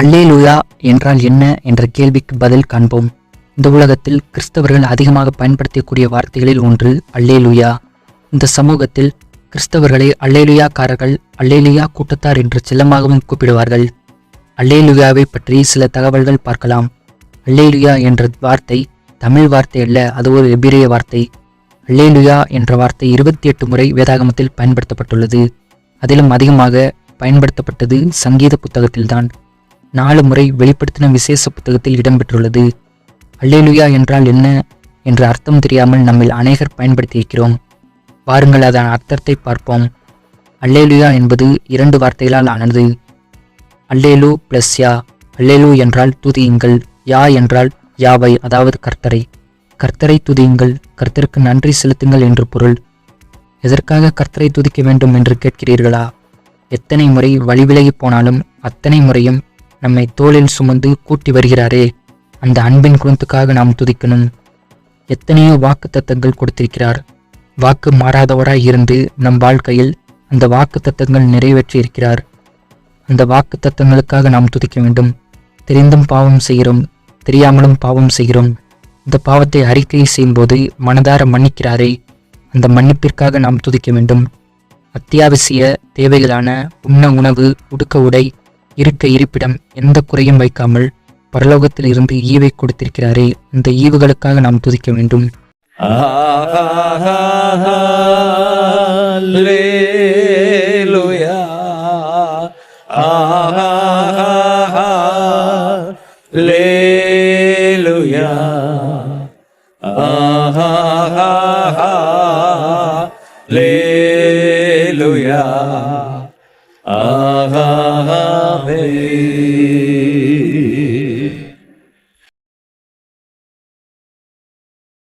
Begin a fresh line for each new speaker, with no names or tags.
அல்லேலூயா என்றால் என்ன என்ற கேள்விக்கு பதில் காண்போம். இந்த உலகத்தில் கிறிஸ்தவர்கள் அதிகமாக பயன்படுத்தக்கூடிய வார்த்தைகளில் ஒன்று அல்லேலூயா. இந்த சமூகத்தில் கிறிஸ்தவர்களை அல்லேலூயாக்காரர்கள், அல்லேலூயா கூட்டத்தார் என்று செல்லமாகவும் கூப்பிடுவார்கள். அல்லேலூயாவை பற்றி சில தகவல்கள் பார்க்கலாம். அல்லேலூயா என்ற வார்த்தை தமிழ் வார்த்தை அல்ல, அது ஒரு எபிரேய வார்த்தை. அல்லேலூயா என்ற வார்த்தை 28 முறை வேதாகமத்தில் பயன்படுத்தப்பட்டுள்ளது. அதிலும் அதிகமாக பயன்படுத்தப்பட்டது சங்கீத புத்தகத்தில்தான். 4 முறை வெளிப்படுத்தின விசேஷ புத்தகத்தில் இடம்பெற்றுள்ளது. அல்லேலூயா என்றால் என்ன என்ற அர்த்தம் தெரியாமல் நம்மில் அநேகர் பயன்படுத்தியிருக்கிறோம். வாருங்கள் அதன் அர்த்தத்தை பார்ப்போம். அல்லேலூயா என்பது 2 வார்த்தைகளால் ஆனது. அல்லேலூ பிளஸ் யா. அல்லேலூ என்றால் துதியுங்கள், யா என்றால் யாவை, அதாவது கர்த்தரை. கர்த்தரை துதியுங்கள், கர்த்தருக்கு நன்றி செலுத்துங்கள் என்று பொருள். எதற்காக கர்த்தரை துதிக்க வேண்டும் என்று கேட்கிறீர்களா? எத்தனை முறை வழிவிலகி போனாலும் அத்தனை முறையும் நம்மை தோளில் சுமந்து கூட்டி வருகிறாரே, அந்த அன்பின் குணத்துக்காக நாம் துதிக்கணும். எத்தனையோ வாக்கு தத்தங்கள் கொடுத்திருக்கிறார். வாக்கு மாறாதவராய் இருந்து நம் வாழ்க்கையில் அந்த வாக்கு தத்தங்கள் நிறைவேற்றி இருக்கிறார். அந்த வாக்கு தத்தங்களுக்காக நாம் துதிக்க வேண்டும். தெரிந்தும் பாவம் செய்கிறோம், தெரியாமலும் பாவம் செய்கிறோம். இந்த பாவத்தை அறிக்கை செய்யும்போது மனதார மன்னிக்கிறாரே, அந்த மன்னிப்பிற்காக நாம் துதிக்க வேண்டும். அத்தியாவசிய தேவைகளான உண்ண உணவு, உடுக்க உடை, இருக்க இருப்பிடம் எந்த குறையும் வைக்காமல் பரலோகத்தில் இருந்து ஈவை கொடுத்திருக்கிறாரே, இந்த ஈவுகளுக்காக நாம் துதிக்க வேண்டும்.
Alleluia, Alleluia, Alleluia, Amen.